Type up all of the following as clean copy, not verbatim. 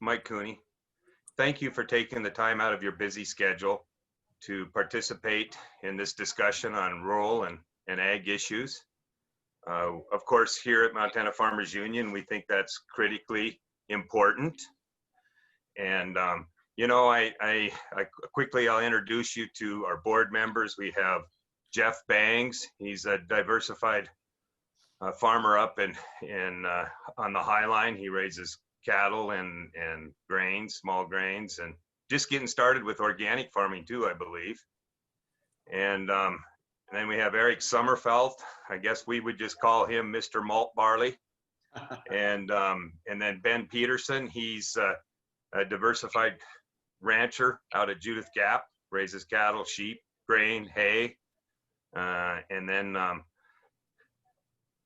Mike Cooney. Thank you for taking the time out of your busy schedule to participate in this discussion on rural and ag issues. Of course, here at Montana Farmers Union, we think that's critically important. And I quickly, I'll introduce you to our board members. We have Jeff Bangs. He's a diversified farmer up in on the High Line. He raises cattle and grains, small grains, and just getting started with organic farming too, I believe. And then we have Eric Sommerfeld. I guess we would just call him Mr. Malt Barley. And then Ben Peterson. He's a diversified rancher out at Judith Gap, raises cattle, sheep, grain, hay. And then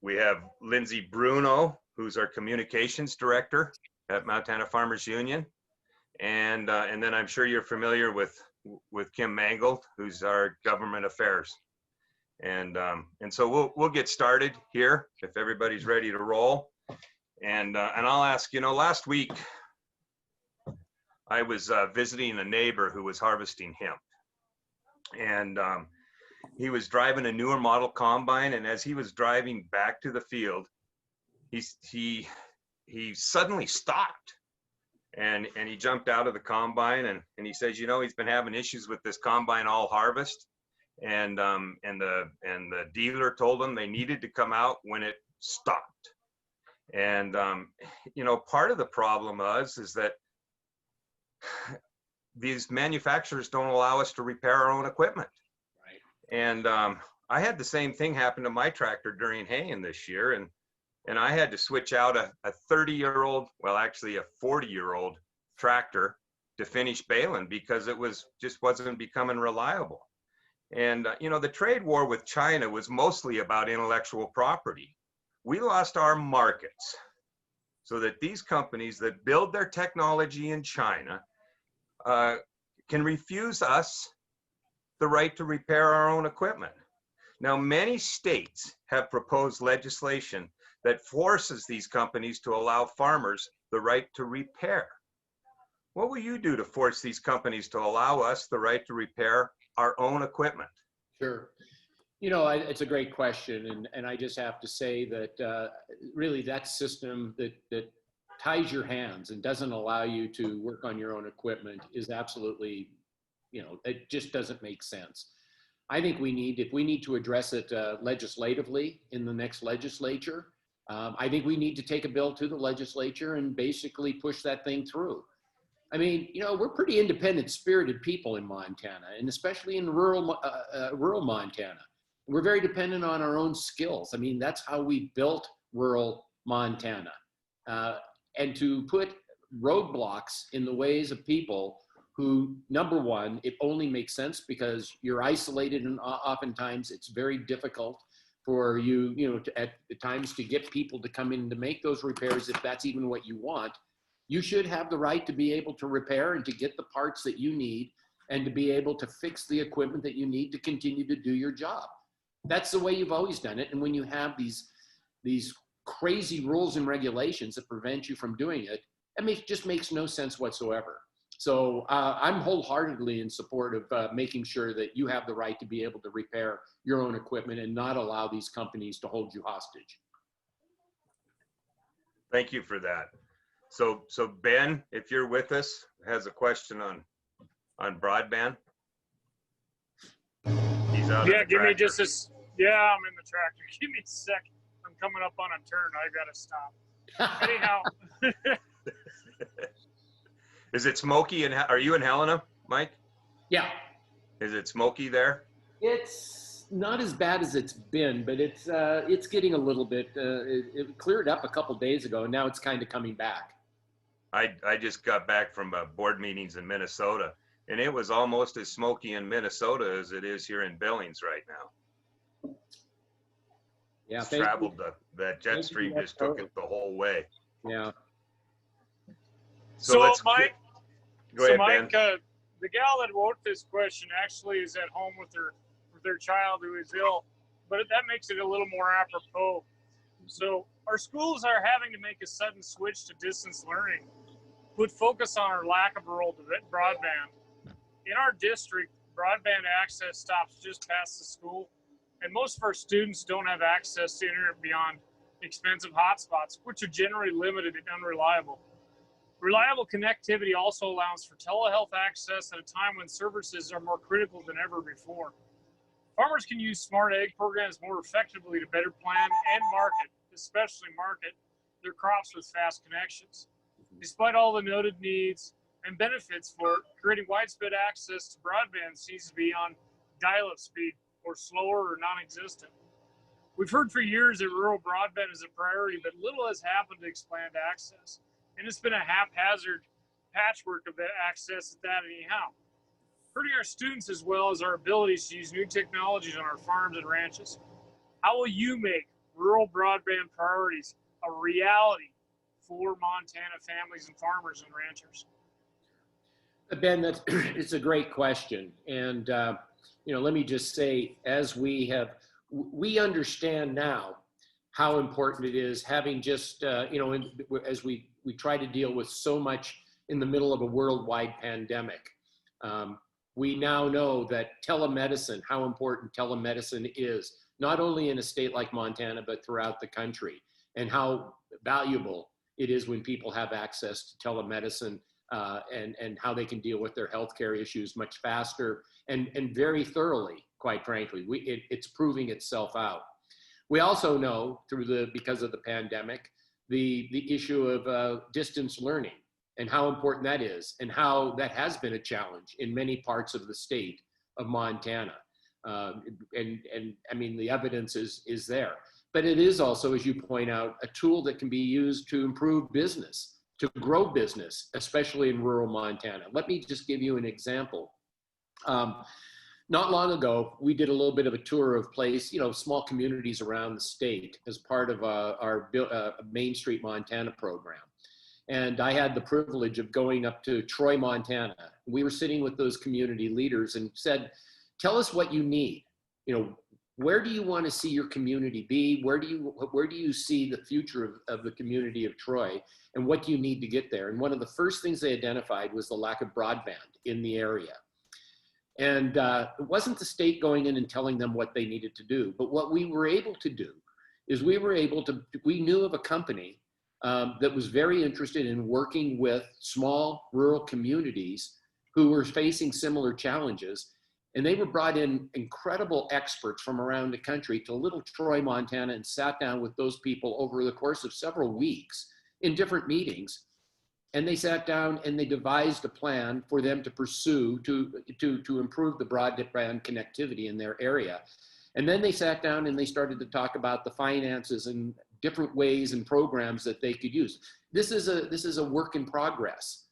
we have Lindsay Bruno, who's our communications director at Montana Farmers Union. And then I'm sure you're familiar with Kim Mangold, who's our government affairs. And so we'll get started here if everybody's ready to roll. And I'll ask, last week I was visiting a neighbor who was harvesting hemp. And he was driving a newer model combine, and as he was driving back to the field, he suddenly stopped, and he jumped out of the combine, and he says, he's been having issues with this combine all harvest, and the dealer told him they needed to come out when it stopped. And part of the problem is that these manufacturers don't allow us to repair our own equipment. And I had the same thing happen to my tractor during haying this year, and I had to switch out a 30-year-old, well, actually a 40-year-old tractor to finish baling because it just wasn't becoming reliable. And the trade war with China was mostly about intellectual property. We lost our markets so that these companies that build their technology in China can refuse us the right to repair our own equipment. Now, many states have proposed legislation that forces these companies to allow farmers the right to repair. What will you do to force these companies to allow us the right to repair our own equipment? Sure. It's a great question. And I just have to say that really that system that ties your hands and doesn't allow you to work on your own equipment is absolutely, it just doesn't make sense. I think if we need to address it legislatively in the next legislature, I think we need to take a bill to the legislature and basically push that thing through. I mean, we're pretty independent spirited people in Montana, and especially in rural Montana. We're very dependent on our own skills. I mean, that's how we built rural Montana. And to put roadblocks in the ways of people who, number one, it only makes sense because you're isolated, and oftentimes it's very difficult for you, at times to get people to come in to make those repairs if that's even what you want. You should have the right to be able to repair and to get the parts that you need and to be able to fix the equipment that you need to continue to do your job. That's the way you've always done it. And when you have these crazy rules and regulations that prevent you from doing it, just makes no sense whatsoever. So I'm wholeheartedly in support of making sure that you have the right to be able to repair your own equipment and not allow these companies to hold you hostage. Thank you for that. So Ben, if you're with us, has a question on broadband. He's out. Yeah, give me just this. Yeah, I'm in the tractor. Give me a sec. I'm coming up on a turn. I gotta stop. Anyhow. Is it smoky? And are you in Helena, Mike? Yeah. Is it smoky there? It's not as bad as it's been, but it's getting a little bit. It cleared up a couple days ago, and now it's kind of coming back. I just got back from board meetings in Minnesota, and it was almost as smoky in Minnesota as it is here in Billings right now. Yeah, it's traveled that jet stream just took it the whole way. Yeah. So Mike, go ahead, Ben. The gal that wrote this question actually is at home with their child who is ill, but that makes it a little more apropos. So our schools are having to make a sudden switch to distance learning. would focus on our lack of rural broadband. In our district, broadband access stops just past the school, and most of our students don't have access to internet beyond expensive hotspots, which are generally limited and unreliable. Reliable connectivity also allows for telehealth access at a time when services are more critical than ever before. Farmers can use smart ag programs more effectively to better plan and market, especially market, their crops with fast connections. Despite all the noted needs and benefits for it, creating widespread access to broadband seems to be on dial-up speed or slower or non-existent. We've heard for years that rural broadband is a priority, but little has happened to expand access. And it's been a haphazard patchwork of that access at that anyhow, hurting our students as well as our abilities to use new technologies on our farms and ranches. How will you make rural broadband priorities a reality for Montana families and farmers and ranchers? Ben, it's a great question. And, let me just say, we understand now how important it is having just, as we try to deal with so much in the middle of a worldwide pandemic. We now know that telemedicine, how important telemedicine is, not only in a state like Montana, but throughout the country, and how valuable it is when people have access to telemedicine and how they can deal with their healthcare issues much faster and very thoroughly, quite frankly. It's proving itself out. We also know because of the pandemic, the issue of distance learning and how important that is, and how that has been a challenge in many parts of the state of Montana. And I mean, the evidence is there. But it is also, as you point out, a tool that can be used to improve business, to grow business, especially in rural Montana. Let me just give you an example. Not long ago, we did a little bit of a tour of small communities around the state as part of our Main Street Montana program. And I had the privilege of going up to Troy, Montana. We were sitting with those community leaders and said, tell us what you need. Where do you want to see your community be? Where do you see the future of the community of Troy? And what do you need to get there? And one of the first things they identified was the lack of broadband in the area. And it wasn't the state going in and telling them what they needed to do. But what we were able to do is we knew of a company that was very interested in working with small rural communities who were facing similar challenges. And they were brought in incredible experts from around the country to little Troy, Montana, and sat down with those people over the course of several weeks in different meetings. And they sat down and they devised a plan for them to pursue to improve the broadband connectivity in their area. And then they sat down and they started to talk about the finances and different ways and programs that they could use. This is a work in progress.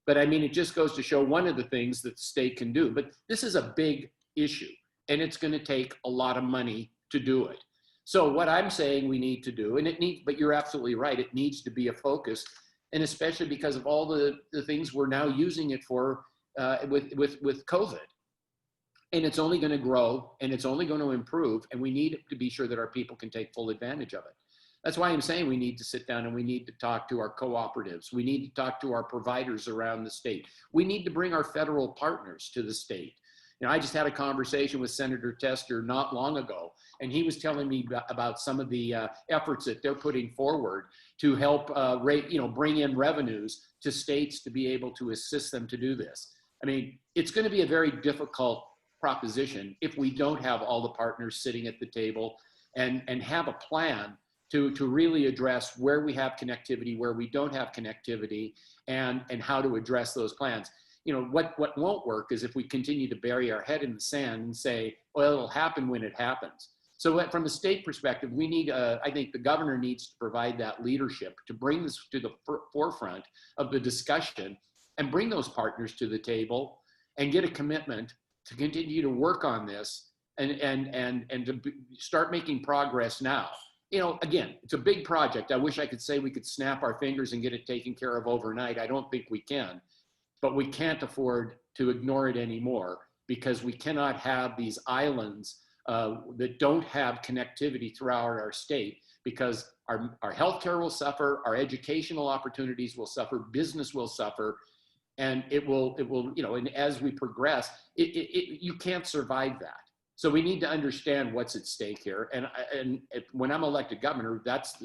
But I mean, it just goes to show one of the things that the state can do. But this is a big issue, and it's going to take a lot of money to do it. So what I'm saying we need to do, but you're absolutely right, it needs to be a focus, and especially because of all the things we're now using it for with COVID. And it's only going to grow, and it's only going to improve, and we need to be sure that our people can take full advantage of it. That's why I'm saying we need to sit down and we need to talk to our cooperatives. We need to talk to our providers around the state. We need to bring our federal partners to the state. I just had a conversation with Senator Tester not long ago, and he was telling me about some of the efforts that they're putting forward to help bring in revenues to states to be able to assist them to do this. I mean, it's going to be a very difficult proposition if we don't have all the partners sitting at the table and have a plan to really address where we have connectivity, where we don't have connectivity, and how to address those plans. What won't work is if we continue to bury our head in the sand and say, well, it'll happen when it happens. So from a state perspective, we need, I think the governor needs to provide that leadership to bring this to the forefront of the discussion and bring those partners to the table and get a commitment to continue to work on this and to start making progress now. Again, it's a big project. I wish I could say we could snap our fingers and get it taken care of overnight. I don't think we can, but we can't afford to ignore it anymore because we cannot have these islands that don't have connectivity throughout our state because our healthcare will suffer, our educational opportunities will suffer, business will suffer, and it will, you know, and as we progress, you can't survive that. So we need to understand what's at stake here. And when I'm elected governor,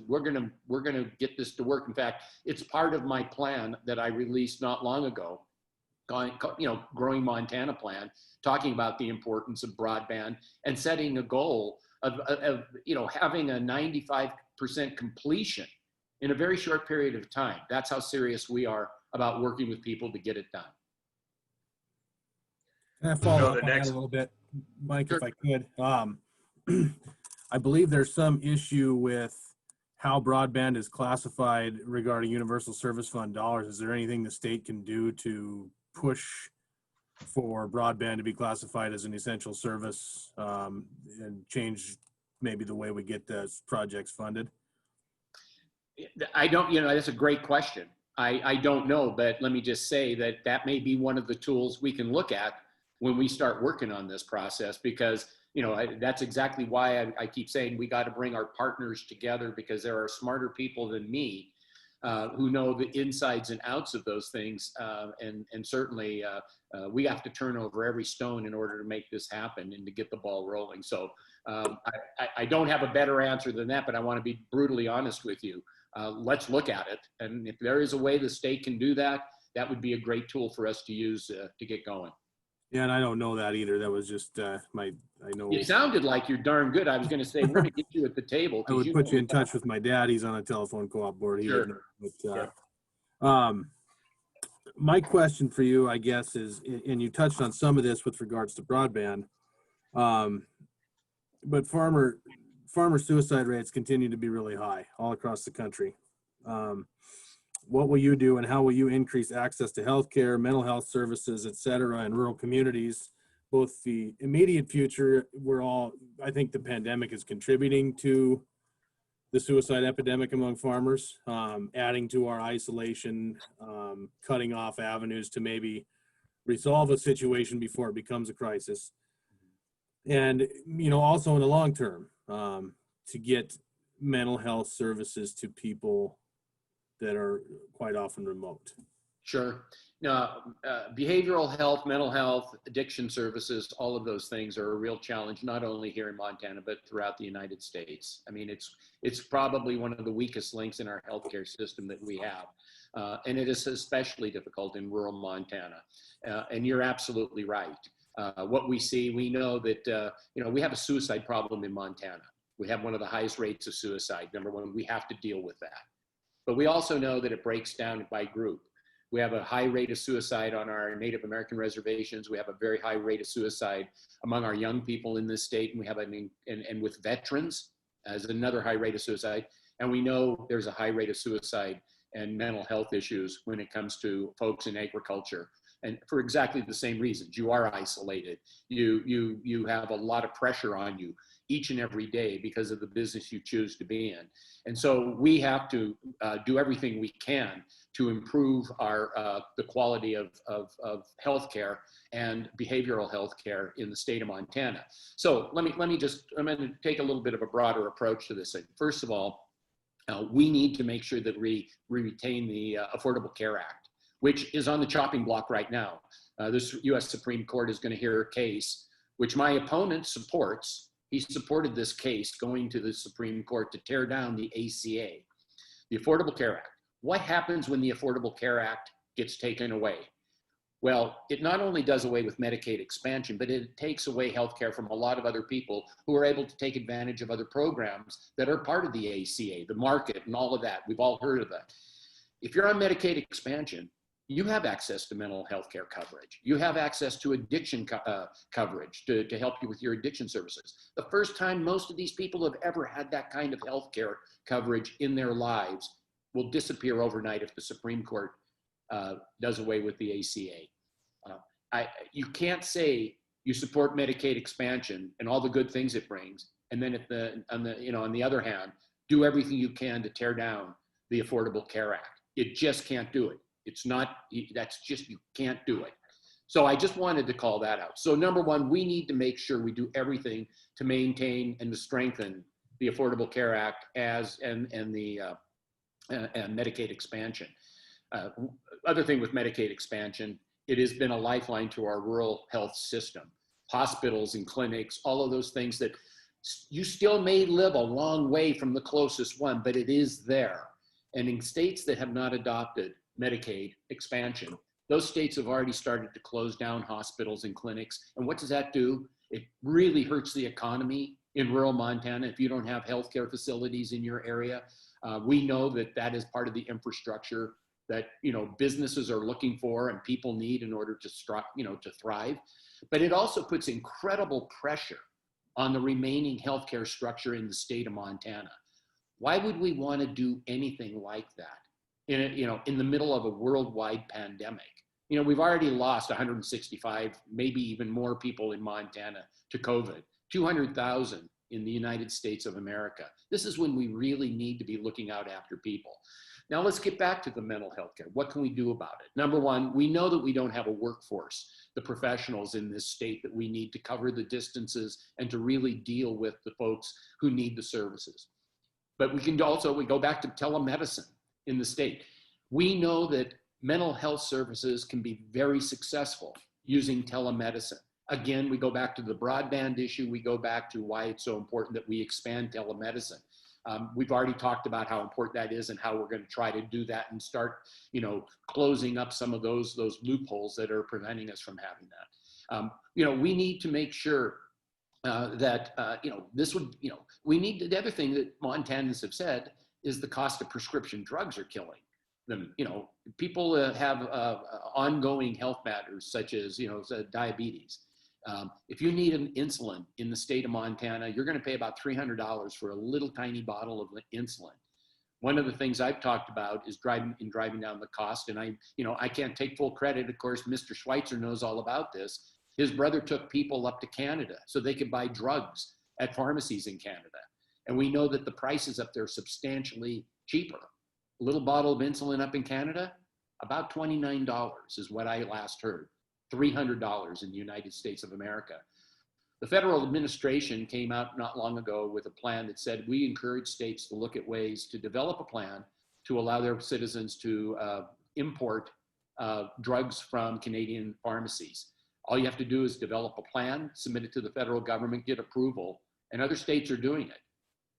we're gonna get this to work. In fact, it's part of my plan that I released not long ago, you know, Growing Montana plan, talking about the importance of broadband and setting a goal of you know, having a 95% completion in a very short period of time. That's how serious we are about working with people to get it done. Can I follow So up the on that next- a little bit, Mike, Sure. if I could? I believe there's some issue with how broadband is classified regarding Universal Service Fund dollars. Is there anything the state can do to push for broadband to be classified as an essential service, and change maybe the way we get those projects funded? I don't, you know, that's a great question. I don't know, but let me just say that may be one of the tools we can look at when we start working on this process, because, you know, that's exactly why I keep saying we got to bring our partners together, because there are smarter people than me who know the insides and outs of those things. And certainly we have to turn over every stone in order to make this happen and to get the ball rolling. So I don't have a better answer than that, but I want to be brutally honest with you. Let's look at it. And if there is a way the state can do that, that would be a great tool for us to use to get going. Yeah, and I don't know that either. That was just I know. It sounded like you're darn good. I was going to say, we're going to get you at the table. I would put you in touch with my dad. He's on a telephone co-op board. He Sure. would know. My question for you, I guess, is, and you touched on some of this with regards to broadband, but farmer suicide rates continue to be really high all across the country. What will you do, and how will you increase access to healthcare, mental health services, et cetera, in rural communities? Both the immediate future, I think the pandemic is contributing to the suicide epidemic among farmers, adding to our isolation, cutting off avenues to maybe resolve a situation before it becomes a crisis. And, you know, also in the long term, to get mental health services to people that are quite often remote. Sure. Now, behavioral health, mental health, addiction services, all of those things are a real challenge, not only here in Montana, but throughout the United States. I mean, it's probably one of the weakest links in our healthcare system that we have. And it is especially difficult in rural Montana. And you're absolutely right. What we know that, you know, we have a suicide problem in Montana. We have one of the highest rates of suicide. Number one, we have to deal with that. But we also know that it breaks down by group. We have a high rate of suicide on our Native American reservations. We have a very high rate of suicide among our young people in this state. And we have, and with veterans as another high rate of suicide. And we know there's a high rate of suicide and mental health issues when it comes to folks in agriculture. And for exactly the same reasons. You are isolated. You have a lot of pressure on you each and every day because of the business you choose to be in. And so we have to do everything we can to improve the quality of healthcare and behavioral healthcare in the state of Montana. So I'm going to take a little bit of a broader approach to this. First of all, we need to make sure that we retain the Affordable Care Act, which is on the chopping block right now. This U.S. Supreme Court is going to hear a case which my opponent supports. He supported this case going to the Supreme Court to tear down the ACA, the Affordable Care Act. What happens when the Affordable Care Act gets taken away? Well, it not only does away with Medicaid expansion, but it takes away healthcare from a lot of other people who are able to take advantage of other programs that are part of the ACA, the market and all of that. We've all heard of that. If you're on Medicaid expansion, you have access to mental health care coverage. You have access to addiction coverage to help you with your addiction services. The first time most of these people have ever had that kind of health care coverage in their lives will disappear overnight if the Supreme Court does away with the ACA. You can't say you support Medicaid expansion and all the good things it brings, and then on the other hand, do everything you can to tear down the Affordable Care Act. You just can't do it. You can't do it. So I just wanted to call that out. So number one, we need to make sure we do everything to maintain and to strengthen the Affordable Care Act and the and Medicaid expansion. Other thing with Medicaid expansion, it has been a lifeline to our rural health system. Hospitals and clinics, all of those things that you still may live a long way from the closest one, but it is there. And in states that have not adopted Medicaid expansion, those states have already started to close down hospitals and clinics. And what does that do? It really hurts the economy in rural Montana if you don't have healthcare facilities in your area. We know that that is part of the infrastructure that businesses are looking for and people need in order to to thrive. But it also puts incredible pressure on the remaining healthcare structure in the state of Montana. Why would we want to do anything like that in the middle of a worldwide pandemic? We've already lost 165, maybe even more people in Montana to COVID, 200,000 in the United States of America. This is when we really need to be looking out after people. Now let's get back to the mental health care. What can we do about it? Number one, we know that we don't have a workforce, the professionals in this state that we need to cover the distances and to really deal with the folks who need the services. But we go back to telemedicine in the state. We know that mental health services can be very successful using telemedicine. Again, we go back to the broadband issue. We go back to why it's so important that we expand telemedicine. We've already talked about how important that is and how we're going to try to do that and start, closing up some of those loopholes that are preventing us from having that. We need to make sure that, we need to, the other thing that Montanans have said is the cost of prescription drugs are killing them. People have ongoing health matters such as, diabetes. If you need an insulin in the state of Montana, you're going to pay about $300 for a little tiny bottle of insulin. One of the things I've talked about is driving down the cost. And I can't take full credit. Of course, Mr. Schweitzer knows all about this. His brother took people up to Canada so they could buy drugs at pharmacies in Canada. And we know that the prices up there are substantially cheaper. A little bottle of insulin up in Canada, about $29 is what I last heard. $300 in the United States of America. The federal administration came out not long ago with a plan that said we encourage states to look at ways to develop a plan to allow their citizens to import drugs from Canadian pharmacies. All you have to do is develop a plan, submit it to the federal government, get approval, and other states are doing it.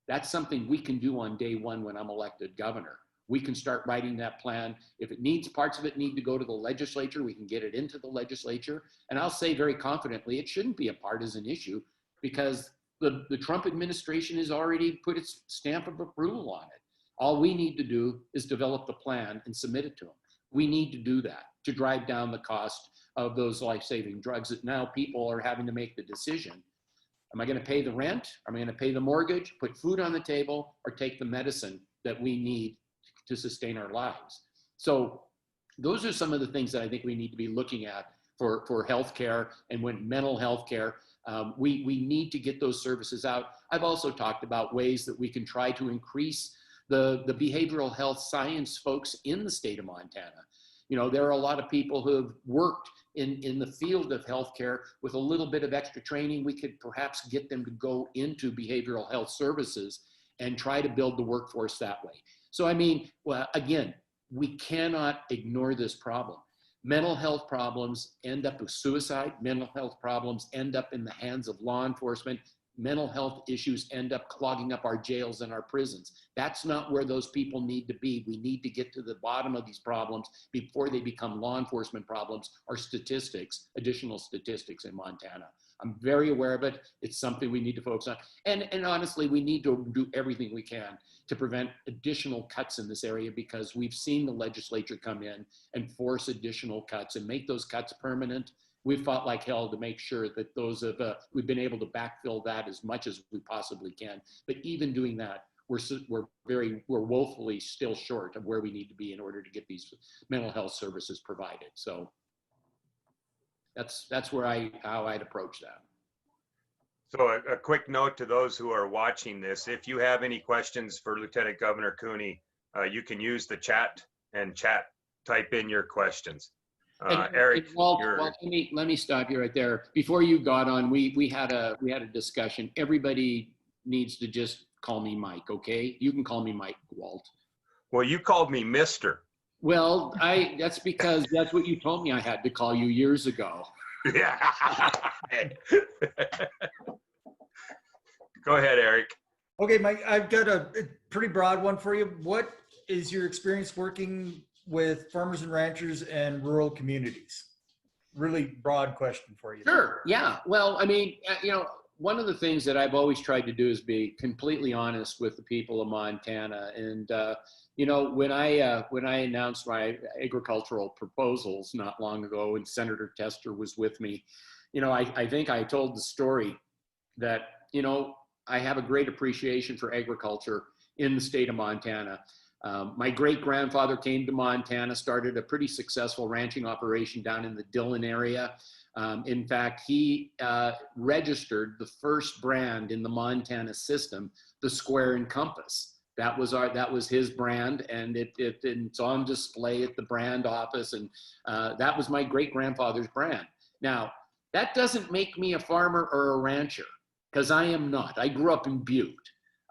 That's something we can do on day one when I'm elected governor. We can start writing that plan. If it needs, parts of it need to go to the legislature, we can get it into the legislature. And I'll say very confidently, it shouldn't be a partisan issue because the Trump administration has already put its stamp of approval on it. All we need to do is develop the plan and submit it to them. We need to do that to drive down the cost of those life-saving drugs that now people are having to make the decision. Am I going to pay the rent? Am I going to pay the mortgage, put food on the table, or take the medicine that we need to sustain our lives? So those are some of the things that I think we need to be looking at for healthcare and when mental health care. We need to get those services out. I've also talked about ways that we can try to increase the behavioral health science folks in the state of Montana. There are a lot of people who have worked in the field of healthcare with a little bit of extra training. We could perhaps get them to go into behavioral health services and try to build the workforce that way. So, again, we cannot ignore this problem. Mental health problems end up with suicide. Mental health problems end up in the hands of law enforcement. Mental health issues end up clogging up our jails and our prisons. That's not where those people need to be. We need to get to the bottom of these problems before they become law enforcement problems or additional statistics in Montana. I'm very aware of it. It's something we need to focus on. And honestly, we need to do everything we can to prevent additional cuts in this area because we've seen the legislature come in and force additional cuts and make those cuts permanent. We've fought like hell to make sure that we've been able to backfill that as much as we possibly can. But even doing that, we're woefully still short of where we need to be in order to get these mental health services provided. So that's how I'd approach that. So a quick note to those who are watching this, if you have any questions for Lieutenant Governor Cooney, you can use the chat and type in your questions. Eric, Walt, let me stop you right there. Before you got on, we had a discussion. Everybody needs to just call me Mike, okay? You can call me Mike, Walt. Well, you called me Mister. Well, that's because that's what you told me I had to call you years ago. Yeah. Go ahead, Eric. Okay, Mike, I've got a pretty broad one for you. What is your experience working with farmers and ranchers and rural communities? Really broad question for you. Sure. Yeah. Well, I mean, one of the things that I've always tried to do is be completely honest with the people of Montana. And, when I announced my agricultural proposals not long ago, and Senator Tester was with me, I think I told the story that, I have a great appreciation for agriculture in the state of Montana. My great-grandfather came to Montana, started a pretty successful ranching operation down in the Dillon area. In fact, he registered the first brand in the Montana system, the Square and Compass. That was his brand, and it's on display at the brand office, and that was my great-grandfather's brand. Now, that doesn't make me a farmer or a rancher, because I am not. I grew up in Butte.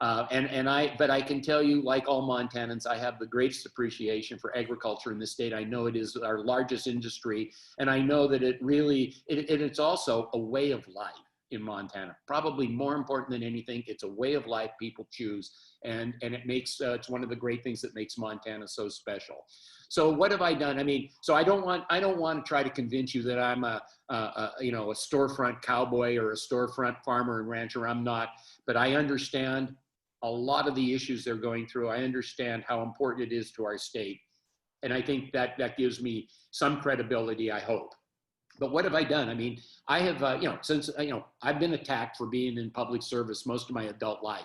But I can tell you, like all Montanans, I have the greatest appreciation for agriculture in this state. I know it is our largest industry, and I know that it's also a way of life in Montana. Probably more important than anything, it's a way of life people choose, and it makes it's one of the great things that makes Montana so special. So what have I done? I mean, so I don't want to try to convince you that I'm a storefront cowboy or a storefront farmer and rancher. I'm not, but I understand a lot of the issues they're going through. I understand how important it is to our state. And I think that gives me some credibility, I hope. But what have I done? I mean, I have, since, I've been attacked for being in public service most of my adult life.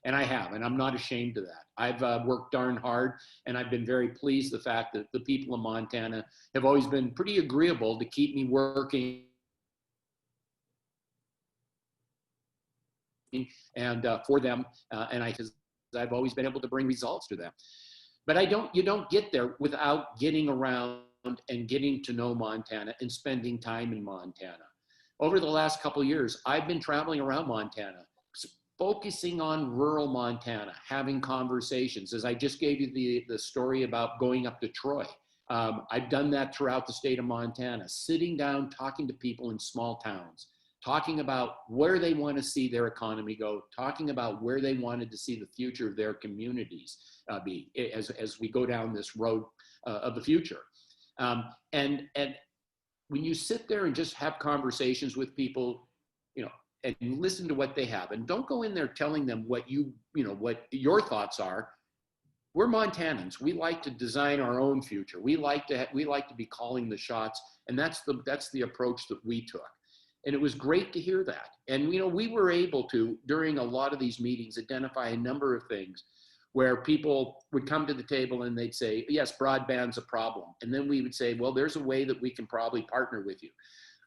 And I have, and I'm not ashamed of that. I've worked darn hard, and I've been very pleased the fact that the people of Montana have always been pretty agreeable to keep me working and for them, and I've always been able to bring results to them. But you don't get there without getting around and getting to know Montana and spending time in Montana. Over the last couple of years, I've been traveling around Montana, focusing on rural Montana, having conversations. As I just gave you the story about going up to Troy. I've done that throughout the state of Montana, sitting down, talking to people in small towns, talking about where they want to see their economy go, talking about where they wanted to see the future of their communities be as we go down this road of the future. And when you sit there and just have conversations with people, and listen to what they have, and don't go in there telling them what what your thoughts are. We're Montanans. We like to design our own future. We like to be calling the shots, and that's the approach that we took. And it was great to hear that. And we were able to, during a lot of these meetings, identify a number of things where people would come to the table and they'd say, yes, broadband's a problem. And then we would say, well, there's a way that we can probably partner with you.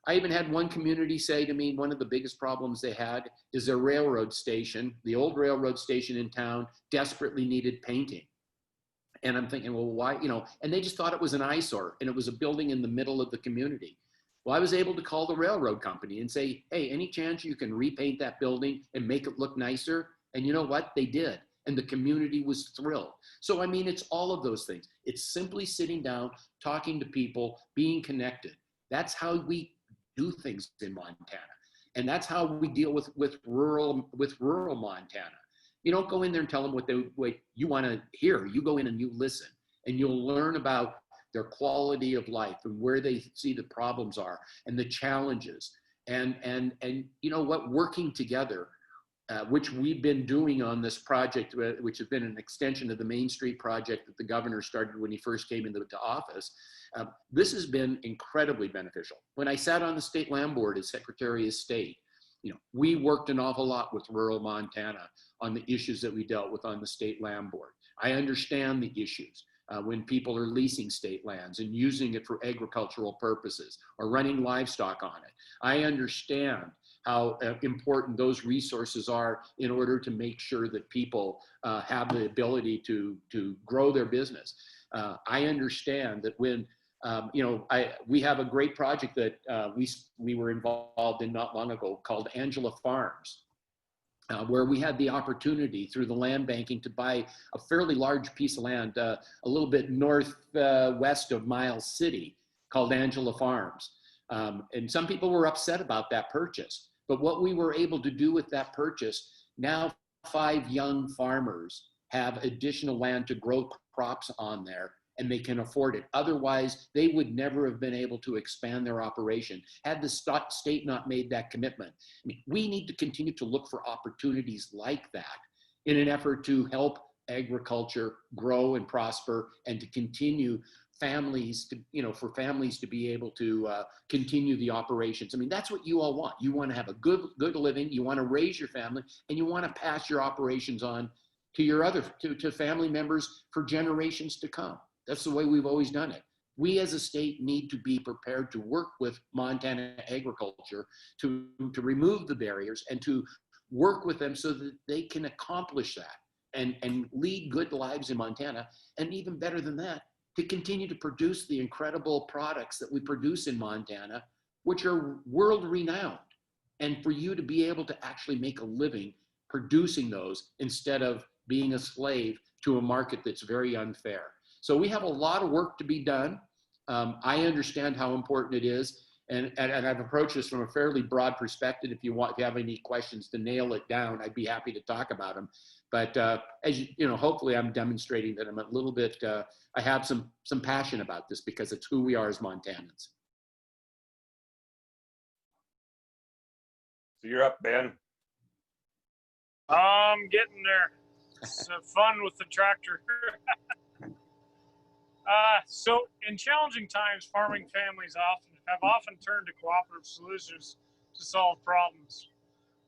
I even had one community say to me, one of the biggest problems they had is their railroad station. The old railroad station in town desperately needed painting. And I'm thinking, well, why, and they just thought it was an eyesore, and it was a building in the middle of the community. Well, I was able to call the railroad company and say, hey, any chance you can repaint that building and make it look nicer? And you know what? They did. And the community was thrilled. So, I mean, it's all of those things. It's simply sitting down, talking to people, being connected. That's how we do things in Montana. And that's how we deal with rural Montana. You don't go in there and tell them what you want to hear. You go in and you listen, and you'll learn about their quality of life and where they see the problems are and the challenges. And you know what, working together, which we've been doing on this project, which has been an extension of the Main Street project that the governor started when he first came into office. This has been incredibly beneficial. When I sat on the State Land Board as Secretary of State, we worked an awful lot with rural Montana on the issues that we dealt with on the State Land Board. I understand the issues when people are leasing state lands and using it for agricultural purposes or running livestock on it. I understand how important those resources are in order to make sure that people have the ability to grow their business. I understand that when we have a great project that we were involved in not long ago called Angela Farms. where we had the opportunity through the land banking to buy a fairly large piece of land a little bit northwest of Miles City called Angela Farms. And some people were upset about that purchase. But what we were able to do with that purchase, now 5 young farmers have additional land to grow crops on there, and they can afford it. Otherwise, they would never have been able to expand their operation had the state not made that commitment. I mean, we need to continue to look for opportunities like that in an effort to help agriculture grow and prosper, and to continue families to, for families to be able to continue the operations. I mean, that's what you all want. You want to have a good living, you want to raise your family, and you want to pass your operations on to your to family members for generations to come. That's the way we've always done it. We as a state need to be prepared to work with Montana agriculture to remove the barriers and to work with them so that they can accomplish that and lead good lives in Montana. And even better than that, to continue to produce the incredible products that we produce in Montana, which are world renowned. And for you to be able to actually make a living producing those instead of being a slave to a market that's very unfair. So we have a lot of work to be done. I understand how important it is. And I've approached this from a fairly broad perspective. If you have any questions to nail it down, I'd be happy to talk about them. But as hopefully I'm demonstrating that I'm a little bit, I have some passion about this because it's who we are as Montanans. So you're up, Ben. I'm getting there. It's fun with the tractor. So in challenging times, farming families have often turned to cooperative solutions to solve problems.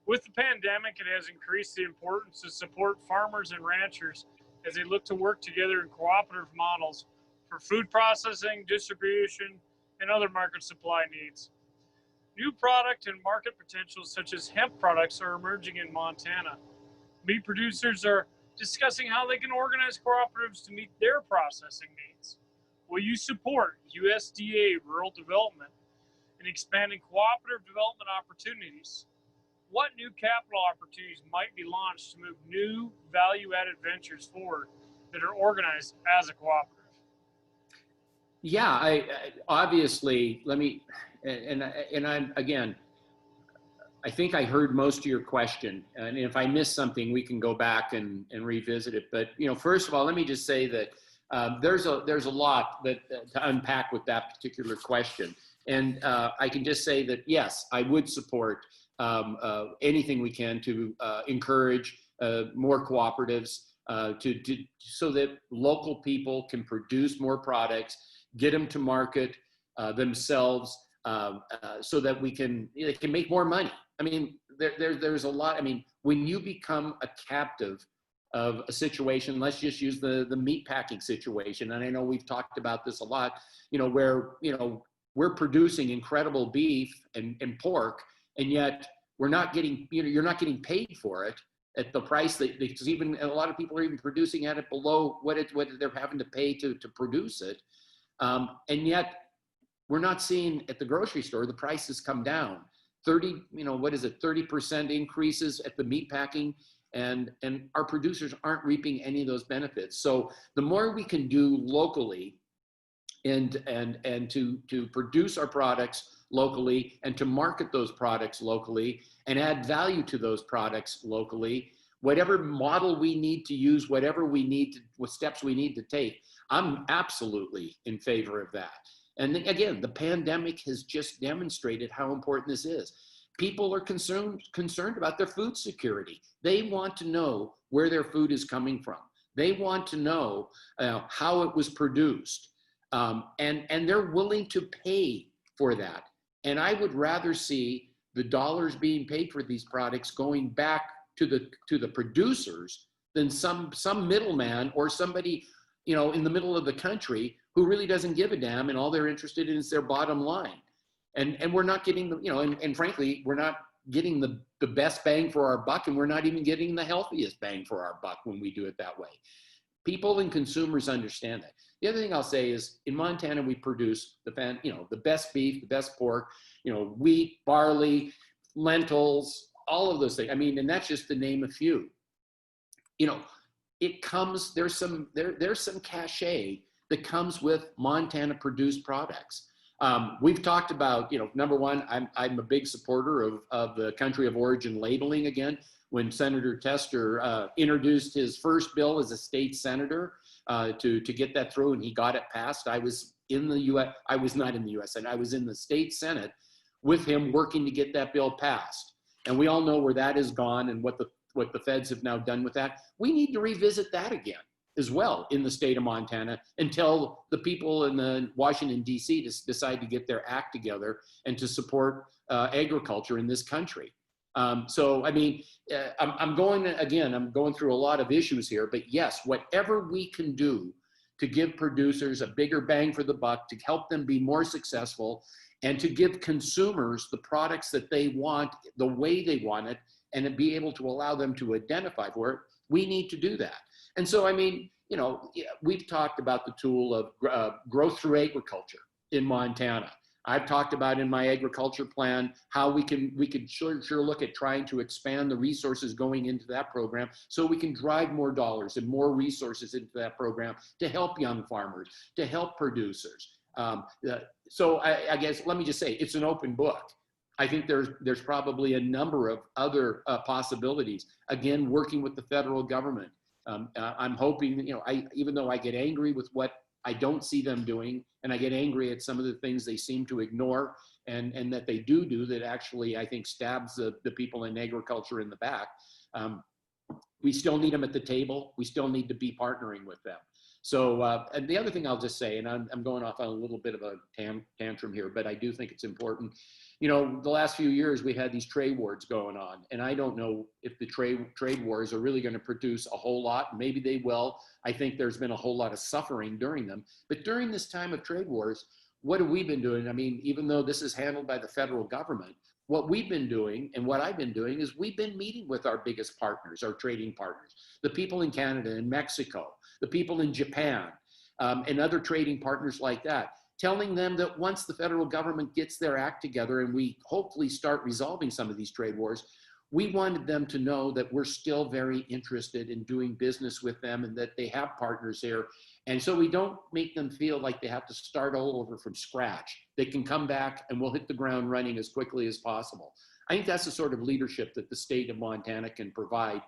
With the pandemic, it has increased the importance to support farmers and ranchers as they look to work together in cooperative models for food processing, distribution, and other market supply needs. New product and market potentials such as hemp products are emerging in Montana. Meat producers are discussing how they can organize cooperatives to meet their processing needs. Will you support USDA rural development and expanding cooperative development opportunities? What new capital opportunities might be launched to move new value-added ventures forward that are organized as a cooperative? Yeah, I obviously, let me, and I'm, again, I think I heard most of your question, and if I missed something, we can go back and revisit it. But first of all, let me just say that there's a lot to unpack with that particular question, and I can just say that yes, I would support anything we can to encourage more cooperatives so that local people can produce more products, get them to market themselves, so that they can make more money. I mean, there's a lot. I mean, when you become a captive of a situation, let's just use the meat packing situation. And I know we've talked about this a lot, where, we're producing incredible beef and pork, and yet we're not getting, you're not getting paid for it at the price that, because even a lot of people are even producing at it below what they're having to pay to produce it. And yet we're not seeing at the grocery store, the prices come down 30% increases at the meat packing, and our producers aren't reaping any of those benefits. So the more we can do locally and to produce our products locally and to market those products locally and add value to those products locally, whatever model we need to use, what steps we need to take, I'm absolutely in favor of that. And again, the pandemic has just demonstrated how important this is. People are concerned about their food security. They want to know where their food is coming from. They want to know how it was produced. And they're willing to pay for that. And I would rather see the dollars being paid for these products going back to the producers than some middleman or somebody, in the middle of the country who really doesn't give a damn, and all they're interested in is their bottom line. And we're not getting and frankly, we're not getting the best bang for our buck, and we're not even getting the healthiest bang for our buck when we do it that way. People and consumers understand that. The other thing I'll say is, in Montana, we produce the best beef, the best pork, wheat, barley, lentils, all of those things. I mean, and that's just to name a few. You know, it comes, there's some cachet that comes with Montana produced products. We've talked about, you know, number one, I'm a big supporter of the country of origin labeling again. When Senator Tester introduced his first bill as a state senator to get that through, and he got it passed, I was in the U.S. I was not in the U.S. and I was in the state Senate with him working to get that bill passed. And we all know where that has gone and what the feds have now done with that. We need to revisit that again as well in the state of Montana until the people in the Washington, D.C. decide to get their act together and to support agriculture in this country. So, I mean, I'm going through a lot of issues here, but yes, whatever we can do to give producers a bigger bang for the buck, to help them be more successful, and to give consumers the products that they want the way they want it, and to be able to allow them to identify for it, we need to do that. And so, I mean, you know, we've talked about the tool of growth through agriculture in Montana. I've talked about in my agriculture plan how we could sure look at trying to expand the resources going into that program so we can drive more dollars and more resources into that program to help young farmers, to help producers. So I guess, let me just say, it's an open book. I think there's probably a number of other possibilities. Again, working with the federal government. I'm hoping, you know, even though I get angry with what I don't see them doing, and I get angry at some of the things they seem to ignore and that they do that actually, I think, stabs the people in agriculture in the back. We still need them at the table. We still need to be partnering with them. So, and the other thing I'll just say, and I'm going off on a little bit of a tantrum here, but I do think it's important. You know, the last few years we had these trade wars going on, and I don't know if the trade wars are really going to produce a whole lot. Maybe they will. I think there's been a whole lot of suffering during them. But during this time of trade wars, what have we been doing? I mean, even though this is handled by the federal government, what we've been doing and what I've been doing is we've been meeting with our biggest partners, our trading partners, the people in Canada and Mexico, the people in Japan, and other trading partners like that, telling them that once the federal government gets their act together and we hopefully start resolving some of these trade wars, we wanted them to know that we're still very interested in doing business with them and that they have partners here. And so we don't make them feel like they have to start all over from scratch. They can come back and we'll hit the ground running as quickly as possible. I think that's the sort of leadership that the state of Montana can provide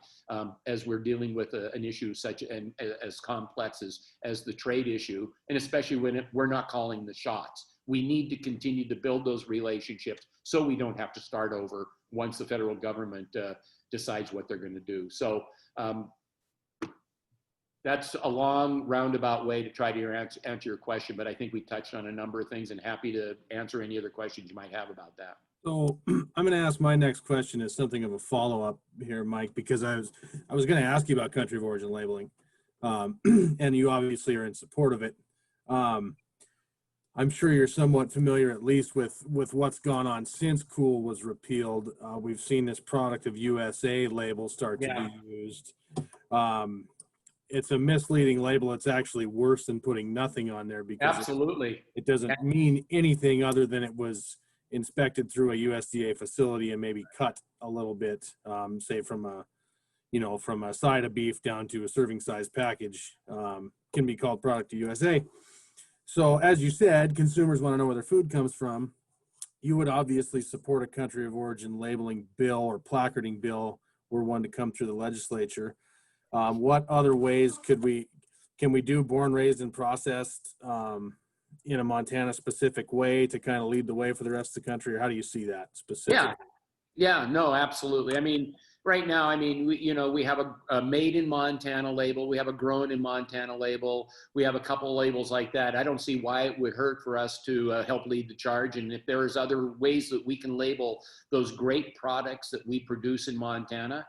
as we're dealing with an issue such as complex as the trade issue, and especially when we're not calling the shots. We need to continue to build those relationships so we don't have to start over once the federal government decides what they're going to do. So that's a long roundabout way to try to answer your question, but I think we touched on a number of things, and happy to answer any other questions you might have about that. So I'm going to ask my next question as something of a follow-up here, Mike, because I was going to ask you about country of origin labeling, and you obviously are in support of it. I'm sure you're somewhat familiar, at least with what's gone on since COOL was repealed. We've seen this product of USA label start to be used. It's a misleading label. It's actually worse than putting nothing on there because absolutely it doesn't mean anything other than it was inspected through a USDA facility and maybe cut a little bit, say from a side of beef down to a serving size package, can be called product of USA. So as you said, consumers want to know where their food comes from. You would obviously support a country of origin labeling bill or placarding bill were one to come through the legislature. What other ways can we do born, raised, and processed in a Montana specific way to kind of lead the way for the rest of the country? Or how do you see that specifically? Yeah, no, absolutely. I mean, right now, I mean, we have a made in Montana label. We have a grown in Montana label. We have a couple labels like that. I don't see why it would hurt for us to help lead the charge. And if there is other ways that we can label those great products that we produce in Montana,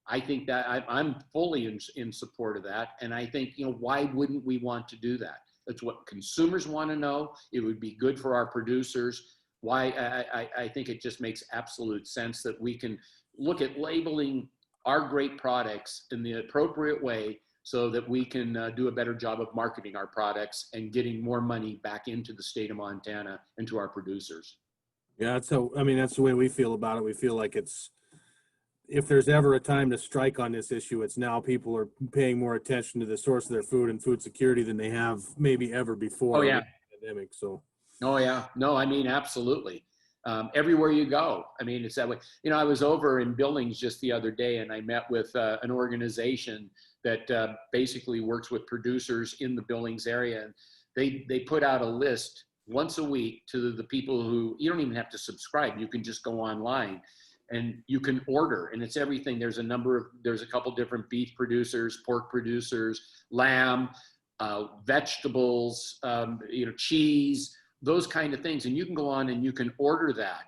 I think that I'm fully in support of that. And I think, why wouldn't we want to do that? That's what consumers want to know. It would be good for our producers. Why I think it just makes absolute sense that we can look at labeling our great products in the appropriate way so that we can do a better job of marketing our products and getting more money back into the state of Montana and to our producers. Yeah, so I mean, that's the way we feel about it. We feel like it's if there's ever a time to strike on this issue, it's now. People are paying more attention to the source of their food and food security than they have maybe ever before. Oh, yeah. with the pandemic. So, Oh, yeah. No, I mean, absolutely. Everywhere you go, I mean, it's that way. You know, I was over in Billings just the other day, and I met with an organization that basically works with producers in the Billings area. And they put out a list once a week to the people who, you don't even have to subscribe. You can just go online and you can order, and it's everything. There's a couple different beef producers, pork producers, lamb, vegetables, cheese, those kind of things. And you can go on and you can order that.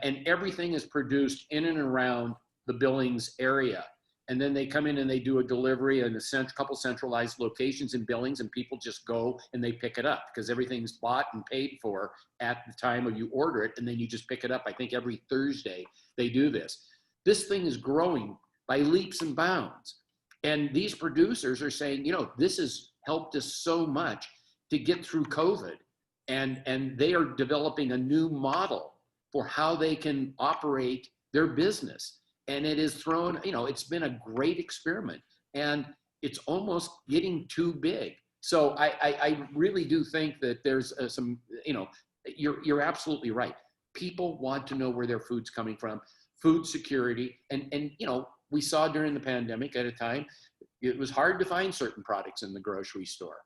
And everything is produced in and around the Billings area. And then they come in and they do a delivery in a couple centralized locations in Billings, and people just go and they pick it up because everything's bought and paid for at the time of you order it. And then you just pick it up. I think every Thursday they do this. This thing is growing by leaps and bounds. And these producers are saying, this has helped us so much to get through COVID. And they are developing a new model for how they can operate their business. And it is thrown, it's been a great experiment, and it's almost getting too big. So I really do think that there's some, you're absolutely right. People want to know where their food's coming from, food security. And we saw during the pandemic at a time, it was hard to find certain products in the grocery store.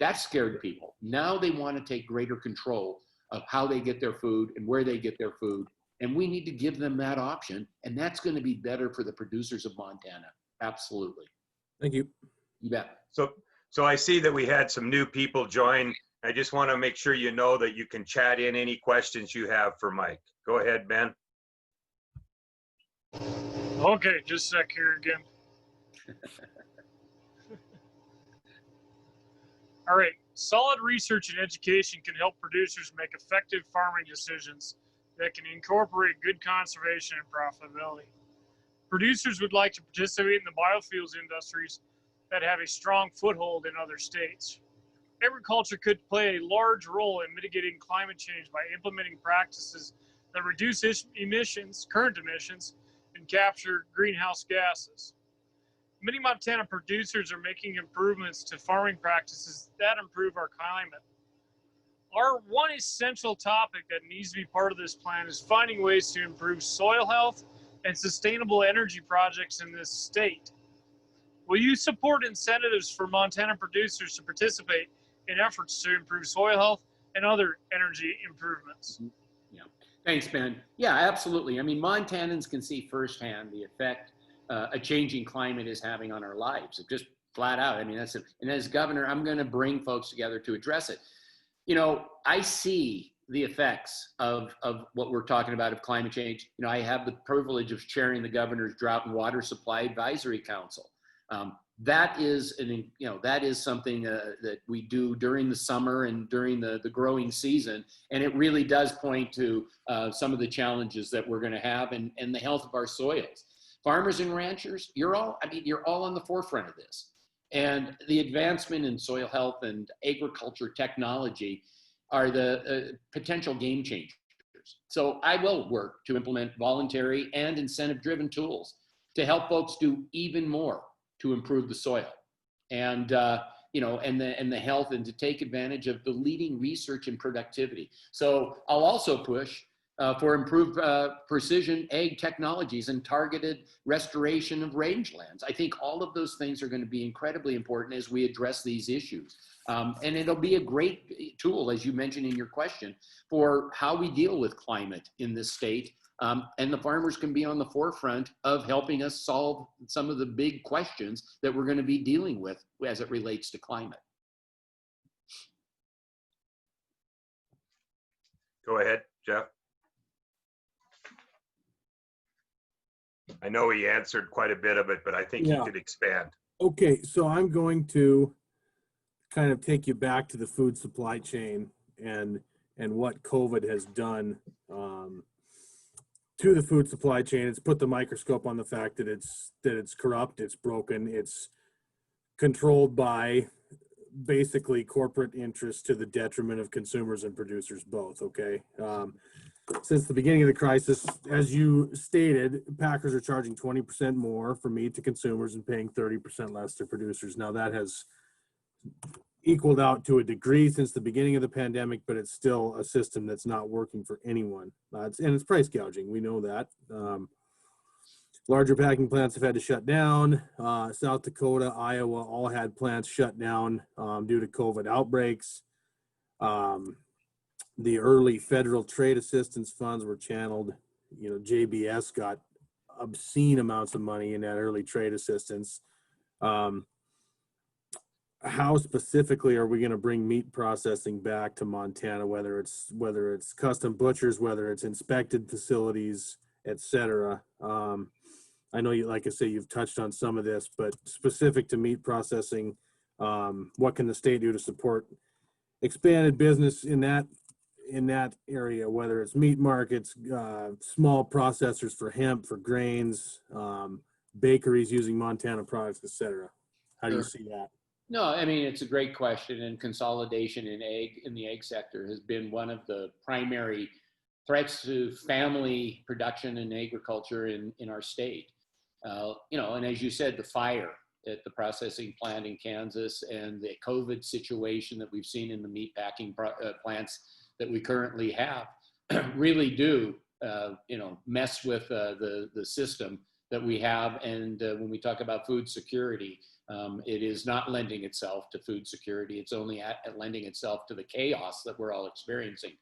That scared people. Now they want to take greater control of how they get their food and where they get their food. And we need to give them that option. And that's going to be better for the producers of Montana. Absolutely. thank you. You bet. So I see that we had some new people join. I just want to make sure you know that you can chat in any questions you have for Mike. Go ahead, Ben. Okay, just a sec here again. All right, solid research and education can help producers make effective farming decisions that can incorporate good conservation and profitability. Producers would like to participate in the biofuels industries that have a strong foothold in other states. Agriculture could play a large role in mitigating climate change by implementing practices that reduce current emissions, and capture greenhouse gases. Many Montana producers are making improvements to farming practices that improve our climate. Our one essential topic that needs to be part of this plan is finding ways to improve soil health and sustainable energy projects in this state. Will you support incentives for Montana producers to participate in efforts to improve soil health and other energy improvements? Yeah. Thanks, Ben. Yeah, absolutely. I mean, Montanans can see firsthand the effect a changing climate is having on our lives. Just flat out. I mean, that's it. And as governor, I'm going to bring folks together to address it. I see the effects of what we're talking about of climate change. I have the privilege of chairing the governor's Drought and Water Supply Advisory Council. That is something that we do during the summer and during the growing season. And it really does point to some of the challenges that we're going to have and the health of our soils. Farmers and ranchers, you're all on the forefront of this. And the advancement in soil health and agriculture technology are the potential game changers. So I will work to implement voluntary and incentive-driven tools to help folks do even more to improve the soil and the health, and to take advantage of the leading research and productivity. So I'll also push for improved precision ag technologies and targeted restoration of rangelands. I think all of those things are going to be incredibly important as we address these issues. And it'll be a great tool, as you mentioned in your question, for how we deal with climate in this state. And the farmers can be on the forefront of helping us solve some of the big questions that we're going to be dealing with as it relates to climate. Go ahead, Jeff. I know he answered quite a bit of it, but I think he could expand. Okay, so I'm going to kind of take you back to the food supply chain and what COVID has done to the food supply chain. It's put the microscope on the fact that it's corrupt, it's broken, it's controlled by basically corporate interests to the detriment of consumers and producers both, okay? Since the beginning of the crisis, as you stated, packers are charging 20% more for meat to consumers and paying 30% less to producers. Now that has equaled out to a degree since the beginning of the pandemic, but it's still a system that's not working for anyone. And it's price gouging, we know that. Larger packing plants have had to shut down. South Dakota, Iowa all had plants shut down due to COVID outbreaks. The early federal trade assistance funds were channeled. You know, JBS got obscene amounts of money in that early trade assistance. How specifically are we going to bring meat processing back to Montana, whether it's custom butchers, whether it's inspected facilities, et cetera? I know you, like I say, you've touched on some of this, but specific to meat processing, what can the state do to support expanded business in that area, whether it's meat markets, small processors for hemp, for grains, bakeries using Montana products, et cetera? How do you see that? No, I mean, it's a great question, and consolidation in the egg sector has been one of the primary threats to family production and agriculture in our state. You know, and as you said, the fire at the processing plant in Kansas and the COVID situation that we've seen in the meat packing plants that we currently have really do, you know, mess with the system that we have. And when we talk about food security, it is not lending itself to food security. It's only lending itself to the chaos that we're all experiencing.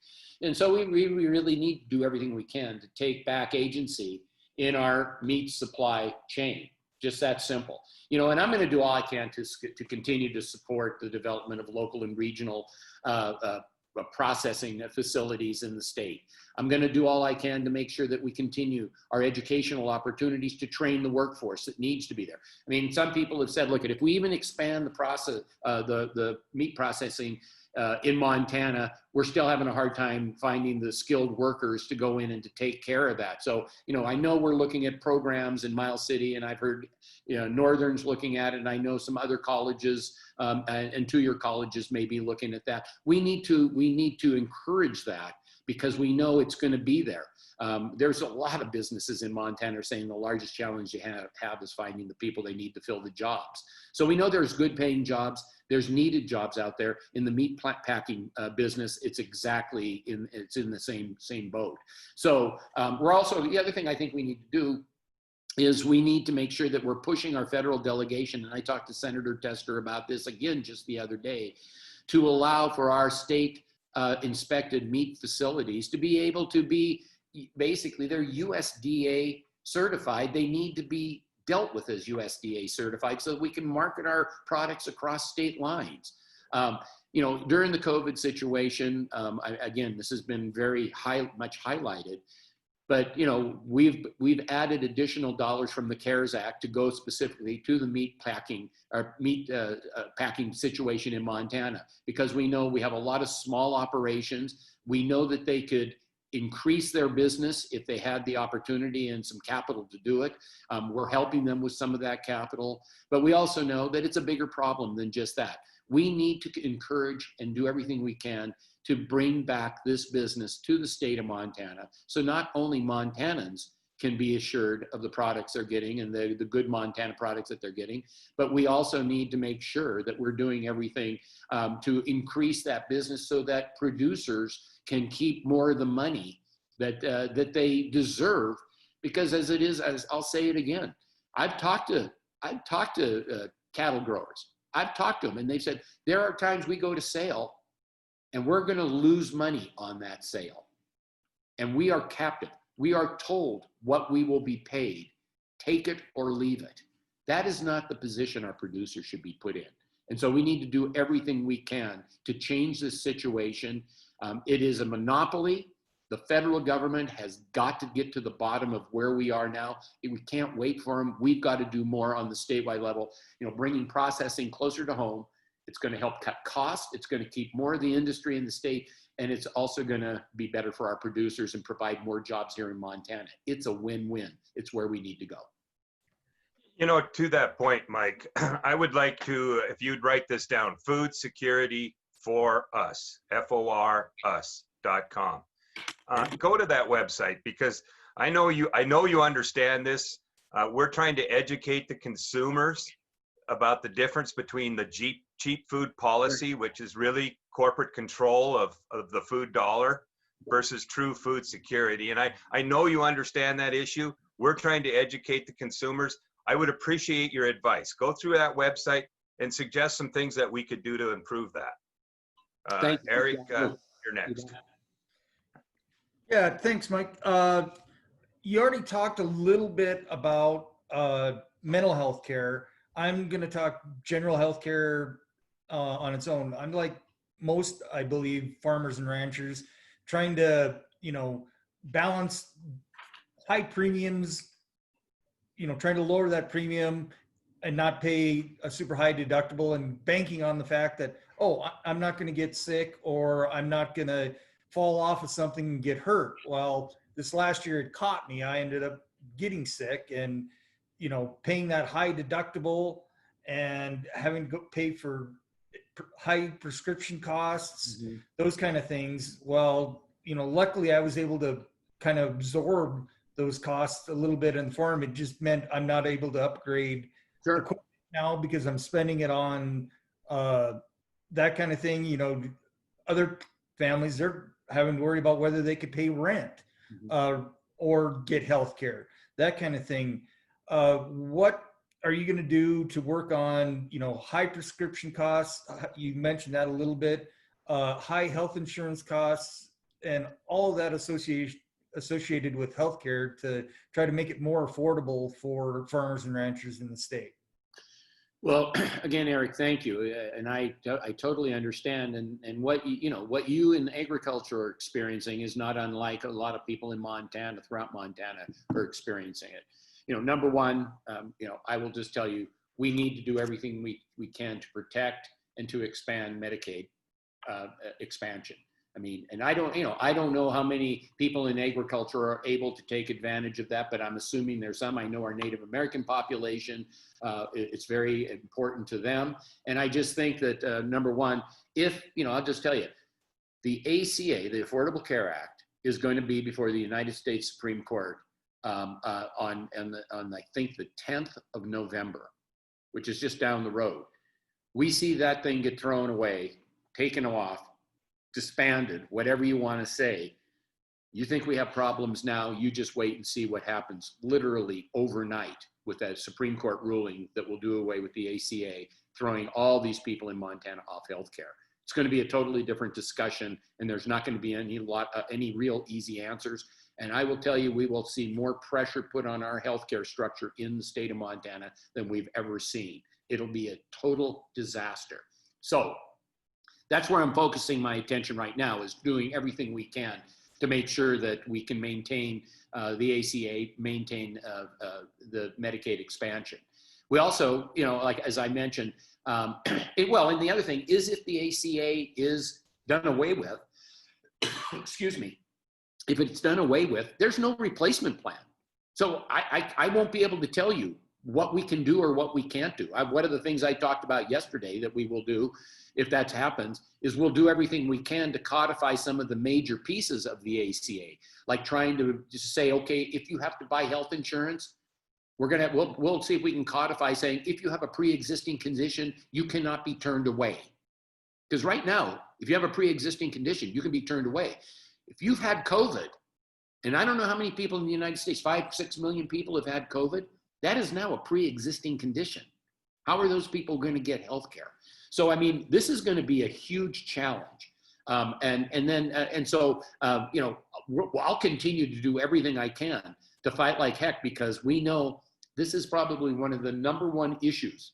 And so we really need to do everything we can to take back agency in our meat supply chain. Just that simple. You know, and I'm going to do all I can to continue to support the development of local and regional processing facilities in the state. I'm going to do all I can to make sure that we continue our educational opportunities to train the workforce that needs to be there. I mean, some people have said, look, if we even expand the process, the meat processing in Montana, we're still having a hard time finding the skilled workers to go in and to take care of that. So, you know, I know we're looking at programs in Miles City, and I've heard, you know, Northern's looking at it, and I know some other colleges and two-year colleges may be looking at that. We need to encourage that because we know it's going to be there. There's a lot of businesses in Montana saying the largest challenge you have is finding the people they need to fill the jobs. So we know there's good paying jobs. There's needed jobs out there in the meat packing business. It's exactly it's in the same boat. So we're also, the other thing I think we need to do is we need to make sure that we're pushing our federal delegation. And I talked to Senator Tester about this again just the other day, to allow for our state inspected meat facilities to be able to be, basically they're USDA certified. They need to be dealt with as USDA certified so that we can market our products across state lines. You know, during the COVID situation, again, this has been very much highlighted, but you know, we've added additional dollars from the CARES Act to go specifically to the meat packing packing situation in Montana, because we know we have a lot of small operations. We know that they could increase their business if they had the opportunity and some capital to do it. We're helping them with some of that capital, but we also know that it's a bigger problem than just that. We need to encourage and do everything we can to bring back this business to the state of Montana, so not only Montanans can be assured of the products they're getting and the good Montana products that they're getting, but we also need to make sure that we're doing everything to increase that business so that producers can keep more of the money that they deserve. Because as it is, as I'll say it again, I've talked to cattle growers. I've talked to them, and they've said there are times we go to sale and we're going to lose money on that sale, and we are captive. We are told what we will be paid. Take it or leave it. That is not the position our producers should be put in. And so we need to do everything we can to change this situation. It is a monopoly. The federal government has got to get to the bottom of where we are now. We can't wait for them. We've got to do more on the statewide level, you know, bringing processing closer to home. It's going to help cut costs. It's going to keep more of the industry in the state. And it's also going to be better for our producers and provide more jobs here in Montana. It's a win-win. It's where we need to go. You know, to that point, Mike, I would like to, if you'd write this down, food security for us, FOR us.com. Go to that website because I know you understand this. We're trying to educate the consumers about the difference between the cheap food policy, which is really corporate control of the food dollar, versus true food security. And I know you understand that issue. We're trying to educate the consumers. I would appreciate your advice. Go through that website and suggest some things that we could do to improve that. Thank you. Eric, you're next. Yeah, thanks, Mike. You already talked a little bit about mental health care. I'm going to talk general health care on its own. I'm like most, I believe, farmers and ranchers trying to, balance high premiums, trying to lower that premium and not pay a super high deductible and banking on the fact that, oh, I'm not going to get sick or I'm not going to fall off of something and get hurt. Well, this last year it caught me. I ended up getting sick and, paying that high deductible and having to go pay for high prescription costs, those kind of things. Well, luckily I was able to kind of absorb those costs a little bit in the farm. It just meant I'm not able to upgrade equipment now because I'm spending it on that kind of thing. Other families, they're having to worry about whether they could pay rent or get health care, that kind of thing. What are you going to do to work on, high prescription costs? You mentioned that a little bit, high health insurance costs and all of that associated with healthcare to try to make it more affordable for farmers and ranchers in the state? Well, again, Eric, thank you. And I totally understand. And what you in agriculture are experiencing is not unlike a lot of people in Montana, throughout Montana, are experiencing it. Number one, I will just tell you, we need to do everything we can to protect and to expand Medicaid expansion. I mean, and I don't know how many people in agriculture are able to take advantage of that, but I'm assuming there's some. I know our Native American population, it's very important to them. And I just think that number one, I'll just tell you, the ACA, the Affordable Care Act, is going to be before the United States Supreme Court on I think the 10th of November, which is just down the road. We see that thing get thrown away, taken off, disbanded, whatever you want to say. You think we have problems now, you just wait and see what happens literally overnight with that Supreme Court ruling that will do away with the ACA, throwing all these people in Montana off healthcare. It's going to be a totally different discussion, and there's not going to be any real easy answers. And I will tell you, we will see more pressure put on our healthcare structure in the state of Montana than we've ever seen. It'll be a total disaster. So that's where I'm focusing my attention right now, is doing everything we can to make sure that we can maintain the ACA, maintain the Medicaid expansion. We also, like as I mentioned, and the other thing is, if the ACA is done away with, excuse me, if it's done away with, there's no replacement plan. So I won't be able to tell you what we can do or what we can't do. One of the things I talked about yesterday that we will do, if that happens, is we'll do everything we can to codify some of the major pieces of the ACA, like trying to just say, okay, if you have to buy health insurance, we'll see if we can codify saying, if you have a pre-existing condition, you cannot be turned away. Because right now, if you have a pre-existing condition, you can be turned away. If you've had COVID, and I don't know how many people in the United States, 5-6 million people have had COVID, that is now a pre-existing condition. How are those people going to get health care? So, I mean, this is going to be a huge challenge. So I'll continue to do everything I can to fight like heck, because we know this is probably one of the number one issues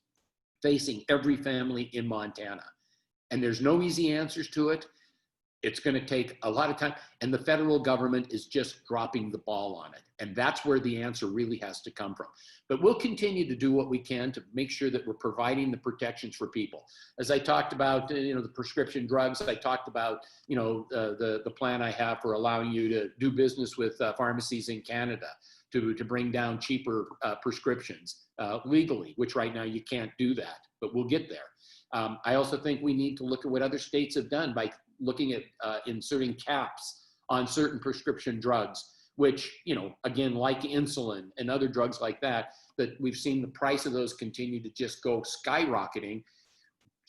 facing every family in Montana. And there's no easy answers to it. It's going to take a lot of time, and the federal government is just dropping the ball on it. And that's where the answer really has to come from. But we'll continue to do what we can to make sure that we're providing the protections for people. As I talked about, the prescription drugs, I talked about, the plan I have for allowing you to do business with pharmacies in Canada, to bring down cheaper prescriptions legally, which right now you can't do that, but we'll get there. I also think we need to look at what other states have done by looking at inserting caps on certain prescription drugs, which, you know, again, like insulin and other drugs like that, that we've seen the price of those continue to just go skyrocketing.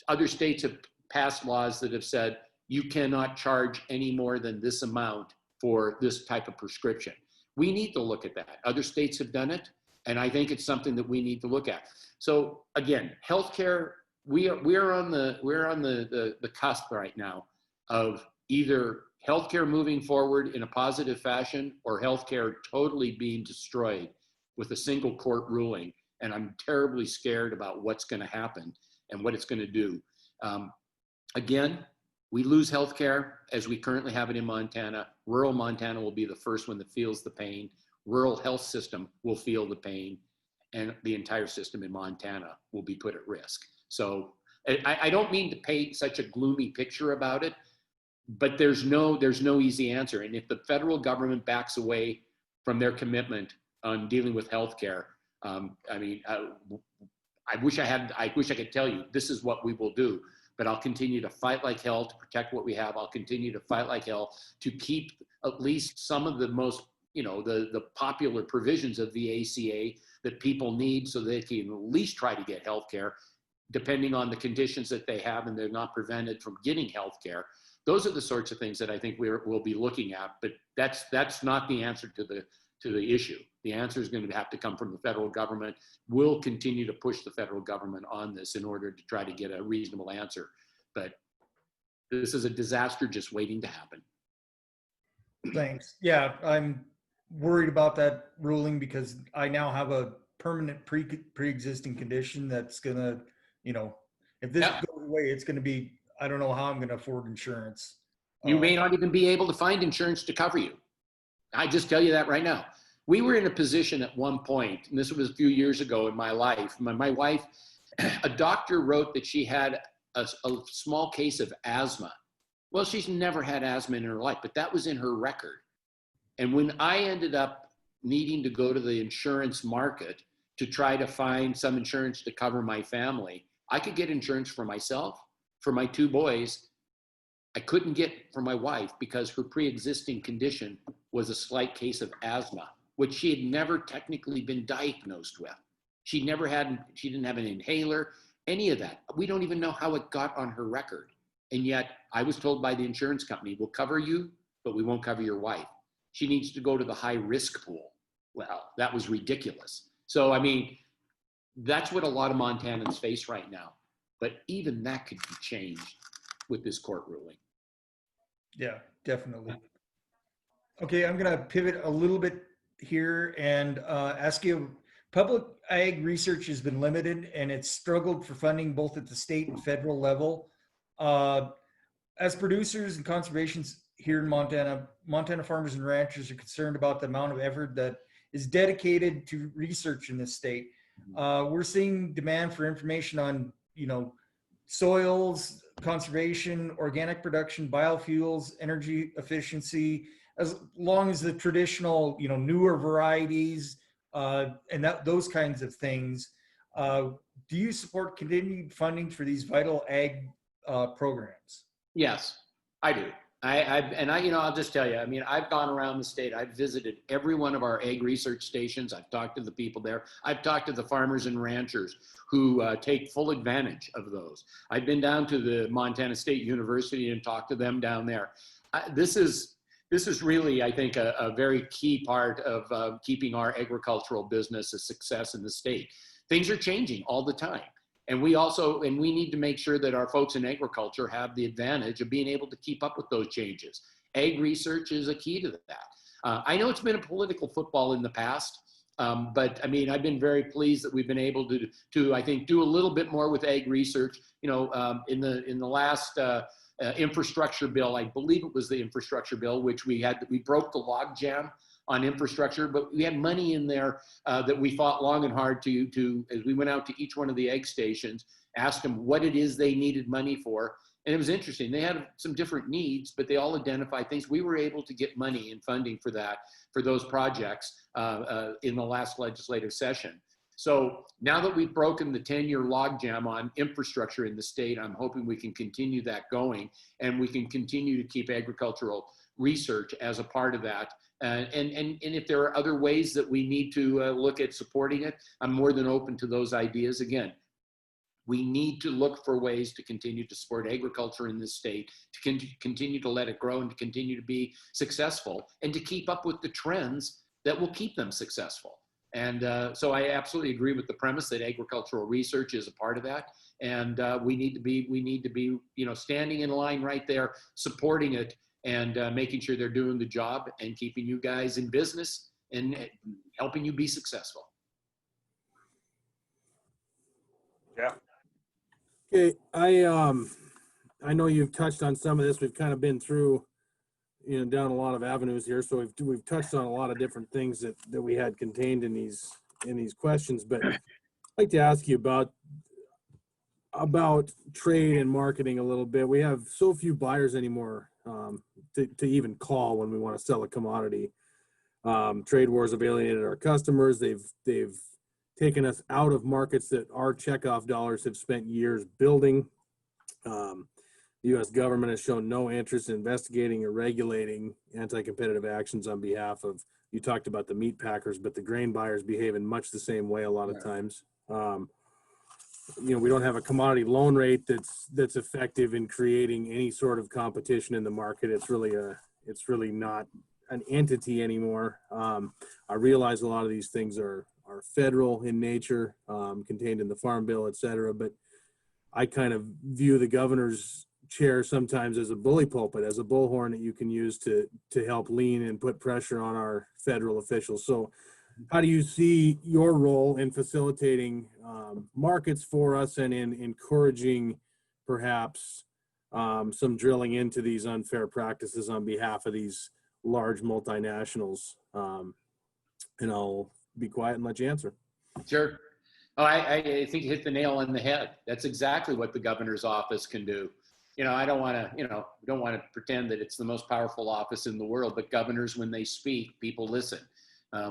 Other states have passed laws that have said you cannot charge any more than this amount for this type of prescription. We need to look at that. Other states have done it, and I think it's something that we need to look at. So again, healthcare, we're on the cusp right now of either healthcare moving forward in a positive fashion or healthcare totally being destroyed with a single court ruling. And I'm terribly scared about what's going to happen and what it's going to do. Again, we lose healthcare as we currently have it in Montana. Rural Montana will be the first one that feels the pain. Rural health system will feel the pain, and the entire system in Montana will be put at risk. So I don't mean to paint such a gloomy picture about it, but there's no easy answer. And if the federal government backs away from their commitment on dealing with healthcare, I mean, I wish I could tell you this is what we will do, but I'll continue to fight like hell to protect what we have. I'll continue to fight like hell to keep at least some of the most, you know, the popular provisions of the ACA that people need so they can at least try to get health care, depending on the conditions that they have and they're not prevented from getting health care. Those are the sorts of things that I think we'll be looking at, but that's not the answer to the issue. The answer is going to have to come from the federal government. We'll continue to push the federal government on this in order to try to get a reasonable answer. But this is a disaster just waiting to happen. Thanks. Yeah, I'm worried about that ruling because I now have a permanent pre-existing condition that's gonna, you know, if this goes away, it's gonna be, I don't know how I'm gonna afford insurance. You may not even be able to find insurance to cover you. I just tell you that right now. We were in a position at one point, and this was a few years ago in my life. My wife, a doctor wrote that she had a small case of asthma. Well, she's never had asthma in her life, but that was in her record. And when I ended up needing to go to the insurance market to try to find some insurance to cover my family, I could get insurance for myself, for my two boys. I couldn't get for my wife because her pre-existing condition was a slight case of asthma, which she had never technically been diagnosed with. She didn't have an inhaler, any of that. We don't even know how it got on her record. And yet I was told by the insurance company, we'll cover you, but we won't cover your wife. She needs to go to the high risk pool. Well, that was ridiculous. So, I mean, that's what a lot of Montanans face right now. But even that could be changed with this court ruling. Yeah, definitely. Okay, I'm gonna pivot a little bit here and ask you, public ag research has been limited and it's struggled for funding both at the state and federal level. As producers and conservations here in Montana, Montana farmers and ranchers are concerned about the amount of effort that is dedicated to research in this state. We're seeing demand for information on, you know, soils, conservation, organic production, biofuels, energy efficiency, as long as the traditional, you know, newer varieties and those kinds of things. Do you support continued funding for these vital ag programs? Yes, I do. I'll just tell you, I mean, I've gone around the state. I've visited every one of our ag research stations. I've talked to the people there. I've talked to the farmers and ranchers who take full advantage of those. I've been down to the Montana State University and talked to them down there. This is really, I think, a very key part of keeping our agricultural business a success in the state. Things are changing all the time. And we need to make sure that our folks in agriculture have the advantage of being able to keep up with those changes. Ag research is a key to that. I know it's been a political football in the past, but I mean, I've been very pleased that we've been able to I think, do a little bit more with ag research. You know, in the last infrastructure bill, I believe it was the infrastructure bill, which we broke the log jam on infrastructure, but we had money in there that we fought long and hard to, as we went out to each one of the ag stations, asked them what it is they needed money for, And it was interesting. They had some different needs, but they all identified things. We were able to get money and funding for that, for those projects in the last legislative session. So now that we've broken the 10-year logjam on infrastructure in the state, I'm hoping we can continue that going, and we can continue to keep agricultural research as a part of that. And if there are other ways that we need to look at supporting it, I'm more than open to those ideas. Again, we need to look for ways to continue to support agriculture in this state, to continue to let it grow and to continue to be successful, and to keep up with the trends that will keep them successful. And so I absolutely agree with the premise that agricultural research is a part of that. And we need to be, you know, standing in line right there, supporting it, and making sure they're doing the job and keeping you guys in business and helping you be successful. Yeah. Okay, I know you've touched on some of this. We've kind of been through, you know, down a lot of avenues here. So we've touched on a lot of different things that we had contained in these questions. But I'd like to ask you about trade and marketing a little bit. We have so few buyers anymore to even call when we want to sell a commodity. Trade wars have alienated our customers. They've taken us out of markets that our checkoff dollars have spent years building. The U.S. government has shown no interest in investigating or regulating anti-competitive actions on behalf of, you talked about the meat packers, but the grain buyers behave in much the same way a lot of times. You know, we don't have a commodity loan rate that's effective in creating any sort of competition in the market. It's really not an entity anymore. I realize a lot of these things are federal in nature, contained in the Farm Bill, et cetera, but I kind of view the governor's chair sometimes as a bully pulpit, as a bullhorn that you can use to help lean and put pressure on our federal officials. So how do you see your role in facilitating markets for us and in encouraging perhaps some drilling into these unfair practices on behalf of these large multinationals? And I'll be quiet and let you answer. Sure. Oh, I think you hit the nail on the head. That's exactly what the governor's office can do. You know, I don't want to pretend that it's the most powerful office in the world, but governors, when they speak, people listen.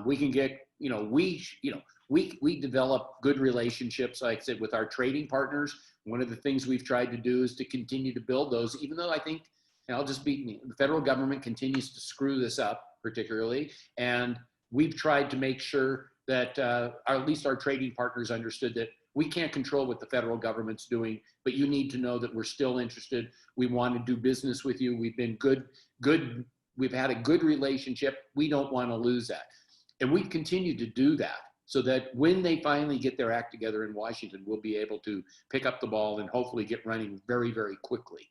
We can get, we develop good relationships, like I said, with our trading partners. One of the things we've tried to do is to continue to build those, even though I think, and I'll just be, the federal government continues to screw this up particularly. And we've tried to make sure that at least our trading partners understood that we can't control what the federal government's doing, but you need to know that we're still interested. We want to do business with you. We've been good. We've had a good relationship. We don't want to lose that. And we've continued to do that so that when they finally get their act together in Washington, we'll be able to pick up the ball and hopefully get running very, very quickly.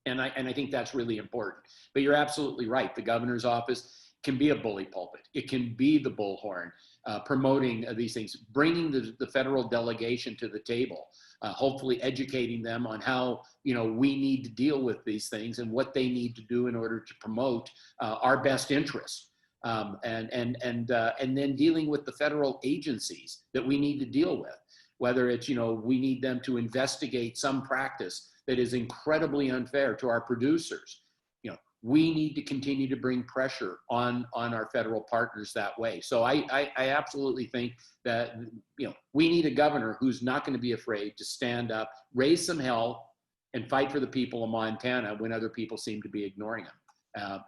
And I think that's really important. But you're absolutely right. The governor's office can be a bully pulpit. It can be the bullhorn, promoting these things, bringing the federal delegation to the table, hopefully educating them on how, we need to deal with these things and what they need to do in order to promote our best interests. And then dealing with the federal agencies that we need to deal with, whether it's, we need them to investigate some practice that is incredibly unfair to our producers. We need to continue to bring pressure on our federal partners that way. So I absolutely think that, we need a governor who's not going to be afraid to stand up, raise some hell, and fight for the people of Montana when other people seem to be ignoring them.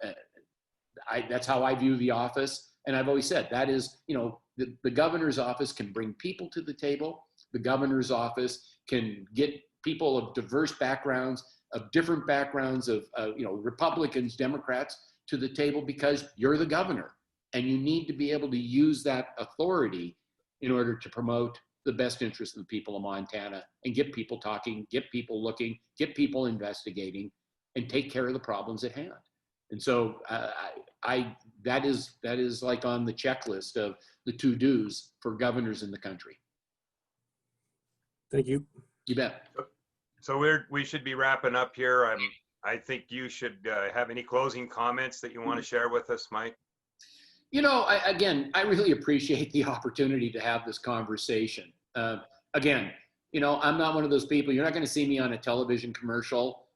That's how I view the office. And I've always said that is, the governor's office can bring people to the table. The governor's office can get people of diverse backgrounds, of different backgrounds, of Republicans, Democrats to the table, because you're the governor and you need to be able to use that authority in order to promote the best interest of the people of Montana and get people talking, get people looking, get people investigating, and take care of the problems at hand. And so that is like on the checklist of the to-dos for governors in the country. Thank you. You bet. So we should be wrapping up here. I think you should have any closing comments that you want to share with us, Mike. I really appreciate the opportunity to have this conversation. I'm not one of those people. You're not going to see me on a television commercial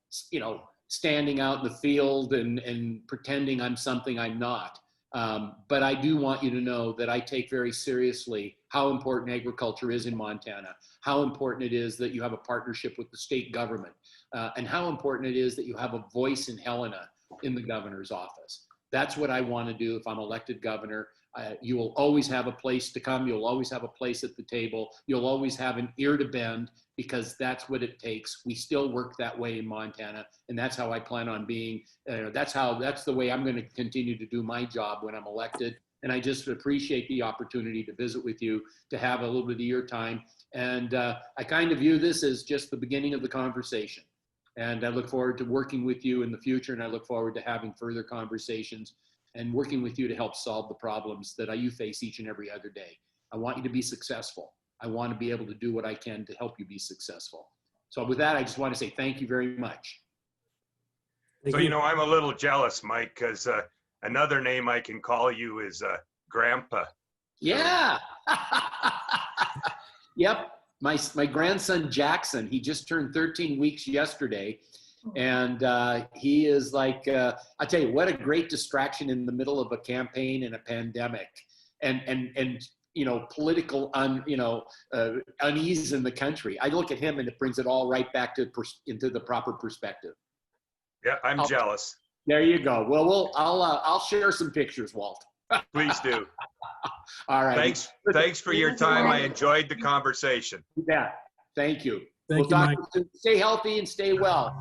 standing out in the field and pretending I'm something I'm not. But I do want you to know that I take very seriously how important agriculture is in Montana, how important it is that you have a partnership with the state government, and how important it is that you have a voice in Helena in the governor's office. That's what I want to do if I'm elected governor. You will always have a place to come. You'll always have a place at the table. You'll always have an ear to bend, because that's what it takes. We still work that way in Montana, and that's how I plan on being. That's the way I'm going to continue to do my job when I'm elected. And I just appreciate the opportunity to visit with you, to have a little bit of your time. And I kind of view this as just the beginning of the conversation. And I look forward to working with you in the future, and I look forward to having further conversations and working with you to help solve the problems that you face each and every other day. I want you to be successful. I want to be able to do what I can to help you be successful. So with that, I just want to say thank you very much. So, I'm a little jealous, Mike, because another name I can call you is Grandpa. Yeah. Yep. My grandson, Jackson, he just turned 13 weeks yesterday. And he is like, I tell you, what a great distraction in the middle of a campaign and a pandemic and political unease in the country. I look at him and it brings it all right back into the proper perspective. Yeah, I'm jealous. There you go. Well, I'll share some pictures, Walt. Please do. All right. Thanks for your time. I enjoyed the conversation. Yeah. Thank you. Thank you, Mike. Stay healthy and stay well.